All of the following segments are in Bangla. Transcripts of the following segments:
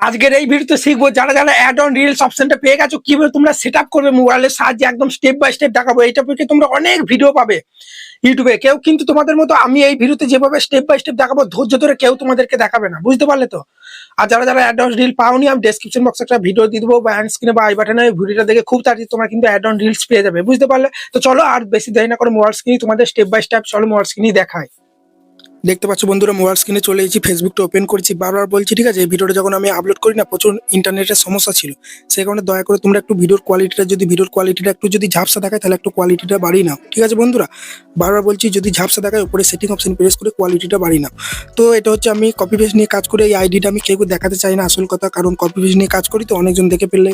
আজকের এই ভিডিওতে শিখবো যারা যারা অ্যাড অন রিলস অপশনটা পেয়ে গেছো কিভাবে তোমরা সেট আপ করবে মোবাইলের সাহায্যে একদম স্টেপ বাই স্টেপ দেখাবো। এইটা থেকে তোমরা অনেক ভিডিও পাবে ইউটিউবে। কেউ কিন্তু তোমাদের মতো আমি এই ভিডিওতে যেভাবে স্টেপ বাই স্টেপ দেখাবো ধৈর্য ধরে কেউ তোমাদেরকে দেখাবে না, বুঝতে পারলে তো? আর যারা যারা অ্যাড অন রিল পাওনি আমি ডেসক্রিপশন বক্সে একটা ভিডিও দিয়ে দেবো বা হ্যান্ড স্ক্রিনে বা আই বাটনে, ভিডিওটা দেখে খুব তাড়াতাড়ি তোমরা কিন্তু অ্যাড অন রিলস পেয়ে যাবে, বুঝতে পারলে তো? চলো আর বেশি দেরি না করে মোবাইল স্ক্রিনে তোমাদের স্টেপ বাই স্টেপ চলো মোবাইল স্ক্রিনে দেখায়। দেখতে পাচ্ছ বন্ধুরা, মোবাইল স্ক্রিনে চলে এসেছি, ফেসবুকটা ওপেন করেছি। বারবার বলছি ঠিক আছে, এই ভিডিওটা যখন আমি আপলোড করি না প্রচুর ইন্টারনেটের সমস্যা ছিল, সেই কারণে দয়া করে তোমরা একটু ভিডিওর কোয়ালিটিটা একটু যদি ঝাপসা দেখায় তাহলে একটু কোয়ালিটিটা বাড়িয়ে নাও, ঠিক আছে বন্ধুরা? বারবার বলছি যদি ঝাপসা দেখায় উপরে সেটিং অপশন প্রেস করে কোয়ালিটিটা বাড়িয়ে নাও। তো এটা হচ্ছে আমি কপি পেস্ট নিয়ে কাজ করে এই আইডিটা আমি কেউ দেখাতে চাই না আসল কথা, কারণ কপি পেস্ট নিয়ে কাজ করি তো অনেকজন দেখে ফেললে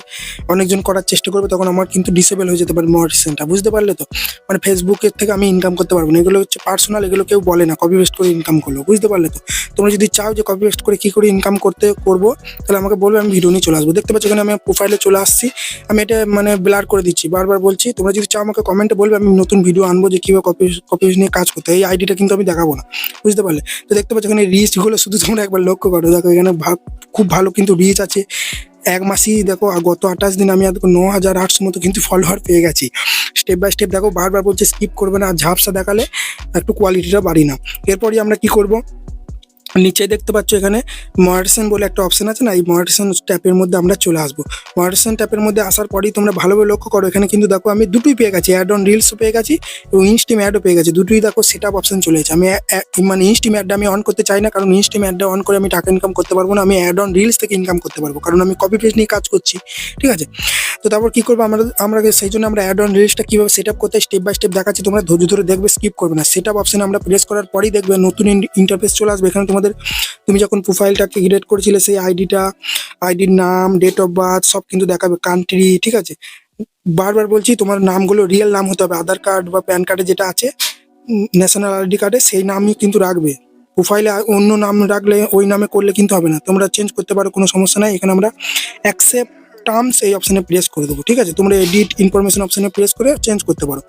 অনেকজন করার চেষ্টা করবে, তখন আমার কিন্তু ডিসেবল হয়ে যেতে পারে মনিটাইজেশনটা, বুঝতে পারলে তো? মানে ফেসবুকের থেকে আমি ইনকাম করতে পারবো না, এগুলো হচ্ছে পার্সোনাল, এগুলো কেউ বলে না কপি পেস্ট করে ইনকাম করলো, বুঝতে পারলে তো? তোমরা যদি চাও যে কপি পেস্ট করে কি করে ইনকাম করবো তাহলে আমাকে বলবে, আমি ভিডিও নিয়ে চলে আসবো। দেখতে পাচ্ছ এখানে আমি প্রোফাইলে চলে আসছি, আমি এটা মানে ব্লার করে দিচ্ছি। বারবার বলছি তোমরা যদি চাও আমাকে কমেন্টে বলবে, আমি নতুন ভিডিও আনবো যে কিভাবে কপি পেস্ট নিয়ে কাজ করতে। এই আইডিটা কিন্তু আমি দেখাবো না, বুঝতে পারলে তো? দেখতে পাচ্ছ এখানে রিচ গুলো শুধু তোমরা একবার লক্ষ্য করো, দেখো এখানে খুব ভালো কিন্তু রিচ আছে। এক মাসই দেখো গত 28 দিন আমি 9,800 মতো কিন্তু ফলোয়ার পেয়ে গেছি। স্টেপ বাই স্টেপ দেখো, বারবার বলছে স্কিপ করবে না, আর ঝাপসা দেখালে একটু কোয়ালিটিটা বাড়ি না। এরপরই আমরা কি করব, নিচে দেখতে পাচ্ছ এখানে মনিটাইজেশন বলে একটা অপশন আছে না, এই মনিটাইজেশন ট্যাপের মধ্যে আমরা চলে আসবো। মনিটাইজেশন ট্যাপের মধ্যে আসার পরেই তোমরা ভালোভাবে লক্ষ্য করো, এখানে কিন্তু দেখো আমি দুটোই পেয়ে গেছি, অ্যাড অন রিলসও পেয়ে গেছি এবং ইনস্টিম অ্যাডও পেয়ে গেছি। দুটোই দেখো সেট আপ অপশন চলে এসেছে। আমি মানে ইনস্টিম অ্যাডটা আমি অন করতে চাই না, কারণ ইনস্টিম অ্যাডটা অন করে আমি টাকা ইনকাম করতে পারবো না। আমি অ্যাড অন রিলস থেকে ইনকাম করতে পারবো, কারণ আমি কপি পেস্ট নিয়ে কাজ করছি, ঠিক আছে? তো তারপর কি করবো আমরা সেই জন্য আমরা অ্যাড অন রিলসটা কীভাবে সেট আপ করতে স্টেপ বাই স্টেপ দেখাচ্ছি, তোমরা ধৈর্য ধরে দেখবে, স্কিপ করবে না। সেট আপ অপশনে আমরা প্রেস করার পরেই দেখবে নতুন ইন্টারফেস চলে আসবে। এখানে তুমি যখন প্রোফাইলটাকে ক্রিয়েট করেছিলে সেই আইডির নাম, ডেট অফ বার্থ সব কিন্তু দেখাবে, কান্ট্রি, ঠিক আছে? বারবার বলছি তোমার নামগুলো রিয়েল নাম হতে হবে, আধার কার্ড বা প্যান কার্ডে যেটা আছে, ন্যাশনাল আইডি কার্ডে সেই নামই কিন্তু রাখবে। প্রোফাইলে অন্য নাম রাখলে ওই নামে করলে কিন্তু হবে না, তোমরা চেঞ্জ করতে পারো, কোনো সমস্যা নাই। এখানে আমরা অ্যাকসেপ্ট টার্মস এই অপশনে প্রেস করে দেবো, ঠিক আছে? তোমরা এডিট ইনফরমেশন অপশনে প্রেস করে চেঞ্জ করতে পারো।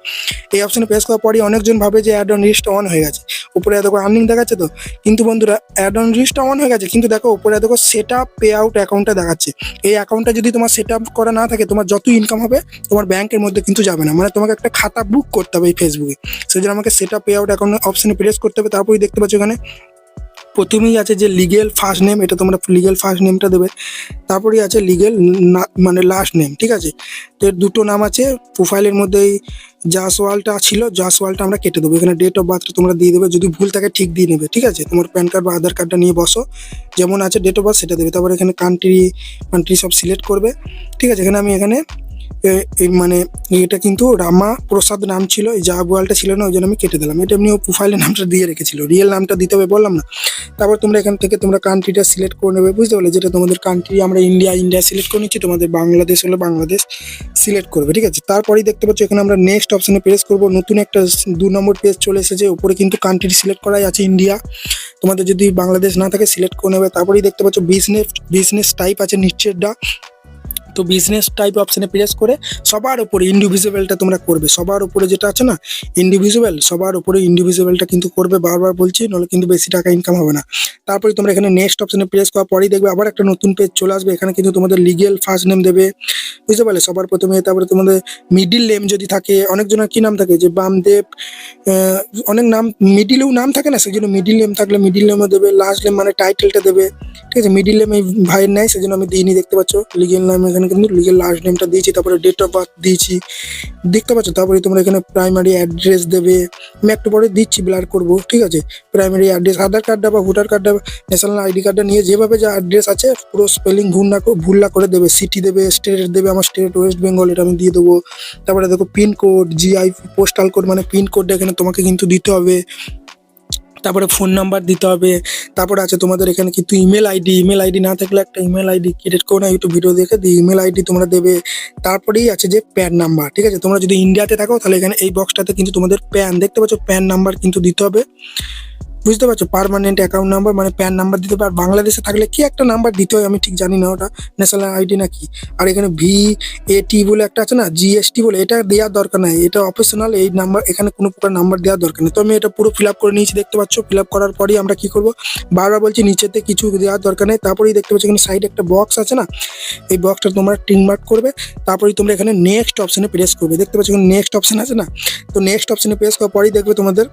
এই অপশনে প্রেস করার পরই অনেকজন ভাবে যে অ্যাড অন রিস্টটা অন হয়ে গেছে, উপরে দেখো আর্নিং দেখাচ্ছে তো, কিন্তু বন্ধুরা অ্যাড অন রিস্টটা অন হয়ে গেছে, কিন্তু দেখো উপরে দেখো সেট আপ পে আউট অ্যাকাউন্টটা দেখাচ্ছে। এই অ্যাকাউন্টটা যদি তোমার সেট আপ করা না থাকে, তোমার যত ইনকাম হবে তোমার ব্যাংকের মধ্যে কিন্তু যাবে না, মানে তোমাকে একটা খাতা বুক করতে হবে এই ফেসবুকে। সেই জন্য আমাকে set up pay out account অপশনে প্রেস করতে হবে। তারপরেই দেখতে পাচ্ছ এখানে প্রথমেই আছে যে লিগেল ফার্স্ট নেম, এটা তোমরা লিগেল ফার্স্ট নেমটা দেবে। তারপরেই আছে লিগেল মানে লাস্ট নেম, ঠিক আছে? তো এর দুটো নাম আছে। প্রোফাইলের মধ্যে এই জাসওয়ালটা ছিল, জাসওয়ালটা আমরা কেটে দেবো। এখানে ডেট অফ বার্থটা তোমরা দিয়ে দেবে, যদি ভুল থাকে ঠিক দিয়ে নেবে, ঠিক আছে? তোমার প্যান কার্ড বা আধার কার্ডটা নিয়ে বসো, যেমন আছে ডেট অফ বার্থ সেটা দেবে। তারপরে এখানে কান্ট্রি সব সিলেক্ট করবে, ঠিক আছে? এখানে মানে এটা কিন্তু রামা প্রসাদ নাম ছিল, এই জাবওয়ালটা ছিল না, ওই জন্য আমি কেটে দিলাম। এটা এমনি ও প্রোফাইলের নামটা দিয়ে রেখেছিল, রিয়েল নামটা দিতে হবে বললাম না। তারপর তোমরা এখান থেকে তোমরা কান্ট্রিটা সিলেক্ট করে নেবে, বুঝতে পারলে? যেটা তোমাদের কান্ট্রি, আমরা ইন্ডিয়া সিলেক্ট করে নিচ্ছি, তোমাদের বাংলাদেশ হলে বাংলাদেশ সিলেক্ট করবে, ঠিক আছে? তারপরেই দেখতে পাচ্ছ এখানে আমরা নেক্সট অপশনে প্রেস করবো। নতুন একটা 2 নম্বর পেজ চলে এসেছে, উপরে কিন্তু কান্ট্রি সিলেক্ট করাই আছে ইন্ডিয়া, তোমাদের যদি বাংলাদেশ না থাকে সিলেক্ট করে নেবে। তারপরেই দেখতে পাচ্ছ বিজনেস টাইপ আছে নিচেরটা, তো বিজনেস টাইপ অপশানে প্রেস করে সবার উপরে ইন্ডিভিজুয়ালটা তোমরা করবে। সবার উপরে যেটা আছে না ইন্ডিভিজুয়াল, সবার উপরে ইন্ডিভিজুয়ালটা কিন্তু করবে, বারবার বলছি, নাহলে কিন্তু বেশি টাকা ইনকাম হবে না। তারপরে তোমরা এখানে নেক্সট অপশানে প্রেস করার পরেই দেখবে আবার একটা নতুন পেজ চলে আসবে। এখানে কিন্তু তোমাদের লিগেল ফার্স্ট নেম দেবে, বুঝতে পারলে? সবার প্রথমে। তারপরে তোমাদের মিডিল নেম যদি থাকে, অনেকজনের কি নাম থাকে যে বামদেব, অনেক নাম মিডিলেও নাম থাকে না, সেই জন্য মিডিল নেম থাকলে মিডিল নেমও দেবে। লাস্ট নেম মানে টাইটেলটা দেবে, ঠিক আছে? মিডিল নেম এই ভাইয়ের নাই, সেই জন্য আমি দিইনি, দেখতে পাচ্ছ লিগেল নাম এখানে কিন্তু লিগেল লাস্ট নেমটা দিয়েছি। তারপরে ডেট অফ বার্থ দিয়েছি, দেখতে পাচ্ছ। তারপরে তোমরা এখানে প্রাইমারি অ্যাড্রেস দেবে, আমি একটু পরে দিচ্ছি, ব্লার করবো, ঠিক আছে? প্রাইমারি অ্যাড্রেস আধার কার্ডটা বা ভোটার কার্ডটা, ন্যাশনাল আইডি কার্ডটা নিয়ে যেভাবে যা অ্যাড্রেস আছে পুরো স্পেলিং ভুল না করে দেবে। সিটি দেবে, স্টেট দেবে, আমার স্টেট ওয়েস্ট বেঙ্গল, এটা আমি দিয়ে দেবো। তারপরে দেখো পিনকোড, জিআই পোস্টাল কোড মানে পিনকোডটা এখানে তোমাকে কিন্তু দিতে হবে। তারপরে ফোন নাম্বার দিতে হবে। তারপরে আছে তোমাদের এখানে কিন্তু ইমেল আইডি না থাকলে একটা ইমেল আইডি ক্রিয়েট করো না, ইউটিউব ভিডিও দেখে দিয়ে ইমেল আইডি তোমরা দেবে। তারপরেই আছে যে প্যান নাম্বার, ঠিক আছে? তোমরা যদি ইন্ডিয়াতে থাকো তাহলে এখানে এই বক্সটাতে কিন্তু তোমাদের প্যান, দেখতে পাচ্ছ প্যান নাম্বার কিন্তু দিতে হবে। বুঝতে পারছো? পার্মানেন্ট অ্যাকাউন্ট নাম্বার মানে প্যান নাম্বার দিতে হবে। আর বাংলাদেশে থাকলে কি একটা নাম্বার দিতে হয় আমি ঠিক জানি না, ওটা ন্যাশনাল আইডি নাকি। আর এখানে VAT বলে একটা আছে না, GST বলে, এটা দেওয়ার দরকার নাই, এটা অপশনাল। এই নাম্বার এখানে কোনো প্রকার নাম্বার দেওয়ার দরকার নেই। তো আমি এটা পুরো ফিল আপ করে নিয়েছি, দেখতে পাচ্ছ। ফিল আপ করার পরেই আমরা কি করব, বারবার বলছি নিচেতে কিছু দেওয়ার দরকার নেই। তারপরেই দেখতে পাচ্ছ এখানে সাইডে একটা বক্স আছে না, এই বক্সটা তোমরা টিক মার্ক করবে। তারপরেই তোমরা এখানে নেক্সট অপশনে প্রেস করবে, দেখতে পাচ্ছ এখানে নেক্সট অপশন আছে না। তো নেক্সট অপশনে প্রেস করার পরেই দেখবে তোমাদের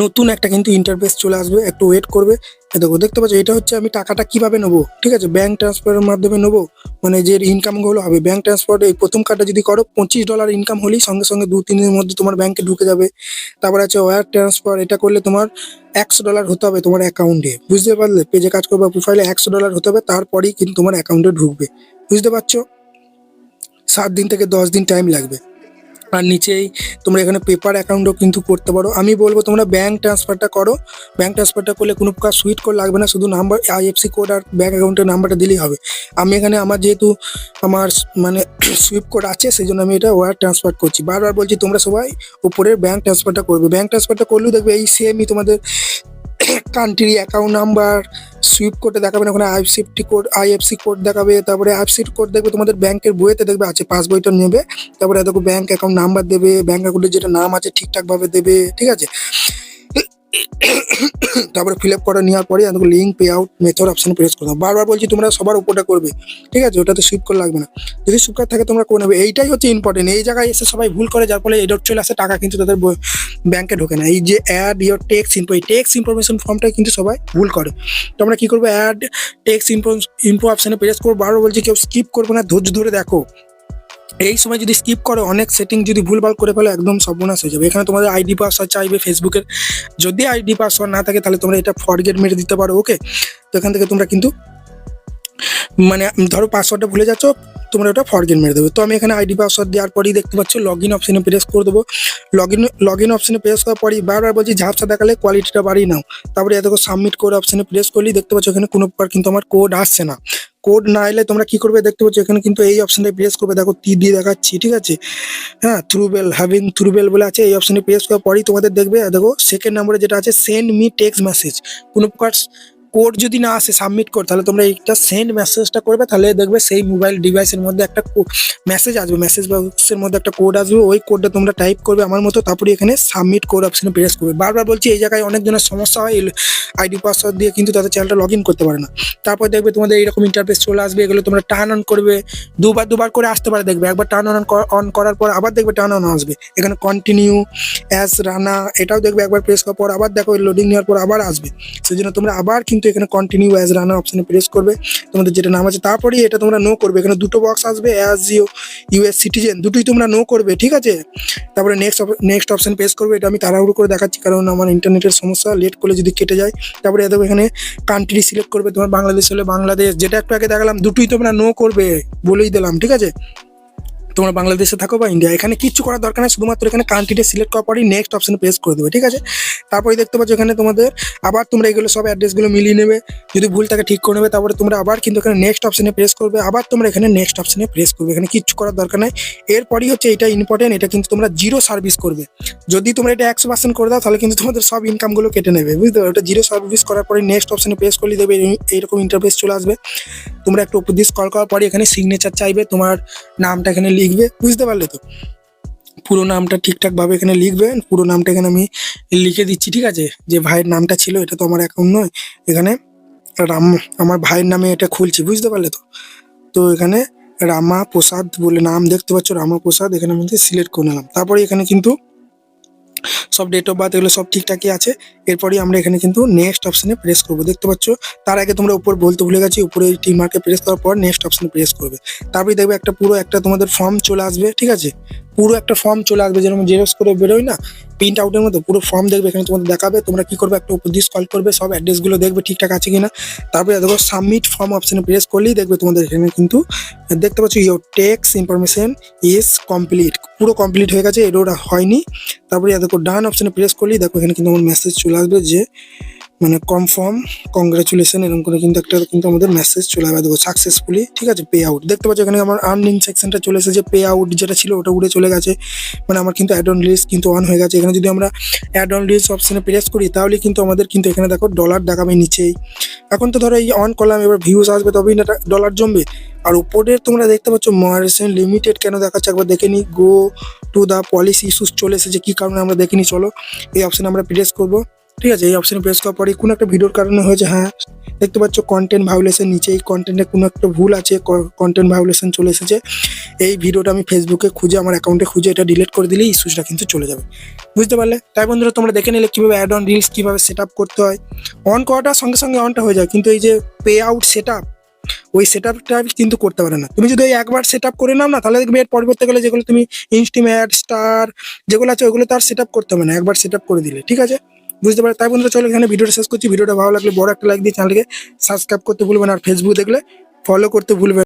নতুন একটা কিন্তু ইন্টারফেস চলে আসবে, একটু ওয়েট করবে। দেখো, দেখতে পাচ্ছ এটা হচ্ছে আমি টাকাটা কিভাবে নেবো, ঠিক আছে, ব্যাংক ট্রান্সফারের মাধ্যমে নেবো। মানে যে ইনকামগুলো হবে ব্যাংক ট্রান্সফার, এই প্রথম কার্ডটা যদি করো $25 ইনকাম হলেই সঙ্গে সঙ্গে 2-3 দিনের মধ্যে তোমার ব্যাংকে ঢুকে যাবে। তারপরে আছে ওয়্যার ট্রান্সফার, এটা করলে তোমার $100 হতে হবে তোমার অ্যাকাউন্টে, বুঝতে পারলে? পেজে কাজ করবে প্রোফাইলে $100 হতে হবে, তারপরেই কিন্তু তোমার অ্যাকাউন্টে ঢুকবে, বুঝতে পারছো? 7 দিন থেকে 10 দিন টাইম লাগবে। আর নিচেই তোমরা এখানে পেপার অ্যাকাউন্টও কিন্তু করতে পারো। আমি বলবো তোমরা ব্যাংক ট্রান্সফারটা করো। ব্যাংক ট্রান্সফারটা করলে কোনো প্রকার সুইট কোড লাগবে না, শুধু নাম্বার, IFSC কোড আর ব্যাংক অ্যাকাউন্টের নাম্বারটা দিলেই হবে। আমি এখানে আমার যেহেতু আমার মানে সুইফট কোড আছে, সেই জন্য আমি এটা ওয়্যার ট্রান্সফার করছি। বারবার বলছি তোমরা সবাই উপরের ব্যাংক ট্রান্সফারটা করবে। ব্যাংক ট্রান্সফারটা করলেও দেখবে এই সেমই তোমাদের কান্ট্রি, অ্যাকাউন্ট নাম্বার, সুইফট কোডে দেখাবে না, ওখানে IFSC কোড দেখাবে। তারপরে IFSC কোড দেখবে তোমাদের ব্যাংকের বইয়েতে দেখবে আছে, পাস বইটা নেবে। তারপরে দেখো ব্যাংক অ্যাকাউন্ট নাম্বার দেবে, ব্যাংক অ্যাকাউন্টের যেটা নাম আছে ঠিকঠাকভাবে দেবে, ঠিক আছে। তারপরে ফিল আপ করে নেওয়ার পরে দেখো link pay out method option press করো। বারবার বলছি তোমরা সবার উপরটা করবে, ঠিক আছে, ওটাতে সুইপ করে লাগবে না। যদি সুইপ কার্ড থাকে তোমরা করে নেবে, এইটাই হচ্ছে ইম্পর্টেন্ট। এই জায়গায় এসে সবাই ভুল করে, যার ফলে এডট চলে আসে, টাকা কিন্তু তাদের ব্যাংকে ঢোকে না। এই যে অ্যাড ইয়োর টেক্স ইনফো, এই টেক্স ইনফরমেশন ফর্মটাই কিন্তু সবাই ভুল করে। তো আমরা কি করবো, অ্যাড টেক্স ইনফো অপশনে প্রেস করবো। বারবার বলছি কেউ স্কিপ করবে না, ধৈর্য ধরে দেখো। এই সময় যদি স্কিপ করো, অনেক সেটিং যদি ভুলভাল করে ফেলে, একদম সর্বনাশ হয়ে যাবে। এখানে তোমাদের আইডি পাসওয়ার্ড চাইবে ফেসবুকের, যদি আইডি পাসওয়ার্ড না থাকে তাহলে তোমরা এটা ফরগেট মেরে দিতে পারো, ওকে। তো এখান থেকে তোমরা কিন্তু মানে ধরো পাসওয়ার্ডটা ভুলে যাচ্ছ, তোমরা ওটা ফরগেট মেরে দেবে। তো আমি এখানে আইডি পাসওয়ার্ড দেওয়ার পরেই দেখতে পাচ্ছ লগ ইন অপশনে প্রেস করে দেবো। লগ ইন অপশনে প্রেস করার পরই বারবার বলছি ঝাপসা দেখালে কোয়ালিটিটা বাড়িয়ে নাও। তারপরে দেখো সাবমিট কোড অপশনে প্রেস করলেই দেখতে পাচ্ছ এখানে কোনো প্রকার কিন্তু আমার কোড আসছে না। কোড না এলে তোমরা কি করবে, দেখতে পাচ্ছ এখানে কিন্তু এই অপশনটা প্রেস করবে, দেখো তীর দিয়ে দেখাচ্ছি, ঠিক আছে। হ্যাঁ, থ্রুবেল বলে আছে, এই অপশনে প্রেস করার পরেই তোমাদের দেখবে দেখো সেকেন্ড নম্বরে যেটা আছে সেন্ড মি টেক্সট মেসেজ। কোনো প্রকার কোড যদি না আসে সাবমিট কোড, তাহলে তোমরা এইটা সেন্ড মেসেজটা করবে, তাহলে দেখবে সেই মোবাইল ডিভাইসের মধ্যে একটা মেসেজ আসবে, মেসেজ বক্সের মধ্যে একটা কোড আসবে, ওই কোডটা তোমরা টাইপ করবে আমার মতো, তারপরে এখানে সাবমিট কোড অপশনে প্রেস করবে। বারবার বলছি এই জায়গায় অনেকজনের সমস্যা হয়, আইডি পাসওয়ার্ড দিয়ে কিন্তু তাদের চ্যানেলটা লগ ইন করতে পারে না। তারপর দেখবে তোমাদের এইরকম ইন্টারফেস চলে আসবে, এগুলো তোমরা টার্ন অন করবে, দুবার করে আসতে পারে, দেখবে একবার টার্ন অন করার পর আবার দেখবে টার্ন অন আসবে। এখানে কন্টিনিউ অ্যাজ রানা, এটাও দেখবে একবার প্রেস করার পর আবার দেখো লোডিং নেওয়ার পর আবার আসবে। সেই জন্য তোমরা আবার কিন্তু এখানে কন্টিনিউ অ্যাজ রানা অপশনে প্রেস করবে, তোমাদের যেটা নাম আছে। তারপরেই এটা তোমরা নো করবে, এখানে দুটো বক্স আসবে, অ্যাজ US সিটিজেন, দুটোই তোমরা নো করবে, ঠিক আছে। তারপরে নেক্সট অপশন প্রেস করবে। এটা আমি তাড়াহুড়ো করে দেখাচ্ছি কারণ আমার ইন্টারনেটের সমস্যা, লেট করলে যদি কেটে যায়। তারপরে দেখো এখানে কান্ট্রি সিলেক্ট করবে, তোমার বাংলাদেশ হলে বাংলাদেশ, যেটা একটু আগে দেখালাম, দুটোই তোমরা নো করবে, বলেই দিলাম, ঠিক আছে। তোমরা বাংলাদেশে থাকো বা ইন্ডিয়া, এখানে কিচ্ছু করার দরকার নেই, শুধুমাত্র এখানে কান্ট্রিটা সিলেক্ট করার পরেই নেক্সট অপশনে প্রেস করে দেবে, ঠিক আছে। তারপরে দেখতে পাচ্ছ এখানে তোমাদের আবার তোমরা এগুলো সব অ্যাড্রেসগুলো মিলিয়ে নেবে, যদি ভুল থাকে ঠিক করে নেবে। তারপরে তোমরা আবার কিন্তু এখানে নেক্সট অপশনে প্রেস করবে, আবার তোমরা এখানে নেক্সট অপশনে প্রেস করবে, এখানে কিচ্ছু করার দরকার নাই। এরপরই হচ্ছে এটা ইম্পর্টেন্ট, এটা কিন্তু তোমরা জিরো সার্ভিস করবে। যদি তোমরা এটা 100% করে দাও তাহলে কিন্তু তোমাদের সব ইনকামগুলো কেটে নেবে, বুঝতে পারো। ওটা জিরো সার্ভিস করার পরে নেক্সট অপশনে প্রেস করলে দেবে, এইরকম ইন্টারফেস চলে আসবে। তোমরা একটু উপর দিয়ে স্ক্রল করার পরে এখানে সিগনেচার চাইবে, তোমার নামটা এখানে লিখবে, বুঝতে পারলে তো। পুরো নামটা ঠিকঠাকভাবে এখানে লিখবেন, পুরো নামটা এখানে আমি লিখে দিচ্ছি, ঠিক আছে। যে ভাইয়ের নামটা ছিল, এটা তো আমার অ্যাকাউন্ট নয়, এখানে আমার ভাইয়ের নামে এটা খুলছি, বুঝতে পারলে তো। তো এখানে রামা প্রসাদ বলে নাম দেখতে পাচ্ছ, রামা প্রসাদ, এখানে আমি সিলেক্ট করে নিলাম। তারপরে এখানে কিন্তু সব ডেট অফ বার্থ এগুলো সব ঠিকঠাকই আছে। এরপরই আমরা এখানে কিন্তু নেক্সট অপশনে প্রেস করবো, দেখতে পাচ্ছ। তার আগে তোমরা উপর বলতে ভুলে গেছি, উপরে টিক মার্কে প্রেস করার পর নেক্সট অপশনে প্রেস করবে। তারপরে দেখবে একটা পুরো একটা তোমাদের ফর্ম চলে আসবে, ঠিক আছে। পুরো একটা ফর্ম চলে আসবে, যেরকম জেরক্স করে বেরোয় না প্রিন্ট আউটের মতো, পুরো ফর্ম দেখবে এখানে তোমাদের দেখাবে। তোমরা কি করবে, একটা উপর দিয়ে স্ক্রল করবে, সব অ্যাড্রেসগুলো দেখবে ঠিকঠাক আছে কিনা। তারপরে দেখো সাবমিট ফর্ম অপশনে প্রেস করলেই দেখবে তোমাদের এখানে কিন্তু দেখতে পাচ্ছ your tax information is complete, পুরো কমপ্লিট হয়ে গেছে, এরও হয়নি। তারপরে দেখো ডান অপশনে প্রেস করলেই দেখো এখানে কিন্তু আমার মেসেজ চলে আসবে যে মানে কনফার্ম কংগ্রেচুলেশন এরকম করে কিন্তু একটা কিন্তু আমাদের মেসেজ চলে আসবে, দেখো সাকসেসফুলি, ঠিক আছে, পে আউট দেখতে পাচ্ছ এখানে আমার আর্নিং সেকশনটা চলে এসেছে, পে আউট যেটা ছিল ওটা উড়ে চলে গেছে, মানে আমার কিন্তু অ্যাড অন রিলস কিন্তু অন হয়ে গেছে। এখানে যদি আমরা অ্যাড অন রিলস অপশনে প্রেস করি তাহলে কিন্তু আমাদের কিন্তু এখানে দেখো ডলার দেখাবে নিচেই। এখন তো ধরো এই অন করলাম, এবার ভিউজ আসবে তবেই না ডলার জমবে। আর উপরে তোমরা দেখতে পাচ্ছ মহারেশন লিমিটেড কেন দেখাচ্ছে একবার দেখে নি, go to the policy issues চলে এসেছে, কি কারণে আমরা দেখে নি, চলো এই অপশনে আমরা প্রেস করবো। ঠিক আছে, এই অপশনে প্রেস করার পরে কোনো একটা ভিডিওর কারণে হয়েছে, হ্যাঁ দেখতে পাচ্ছ কন্টেন্ট ভায়োলেশন, নিচে এই কন্টেন্টে কোনো একটা ভুল আছে, কন্টেন্ট ভায়োলেশন চলে এসেছে। এই ভিডিওটা আমি ফেসবুকে খুঁজে আমার অ্যাকাউন্টে খুঁজে এটা ডিলিট করে দিলেই ইস্যুসটা কিন্তু চলে যাবে, বুঝতে পারলে? তাই বন্ধুরা তোমরা দেখে নিলে কীভাবে অ্যাড অন রিলস কীভাবে সেট আপ করতে হয়। অন করাটার সঙ্গে সঙ্গে অনটা হয়ে যায়, কিন্তু এই যে পে আউট সেট আপ, ওই সেট আপটা কিন্তু করতে পারে না। তুমি যদি ওই একবার সেট আপ করে নাও না, তাহলে দেখবে এর পরবর্তী গেলে যেগুলো তুমি ইনস্টিমেট স্টার যেগুলো আছে ওইগুলো তো আর সেট আপ করতে হবে না, একবার সেট আপ করে দিলে, ঠিক আছে, বুঝতে পারে? তাই বন্ধুরা চলো এখানে ভিডিওটা শেষ করছি। ভিডিওটা ভালো লাগলে বড় একটা লাইক দিয়ে চ্যানেলকে সাবস্ক্রাইব করতে ভুলবেন, আর ফেসবুক দেখলে ফলো করতে ভুলবেন।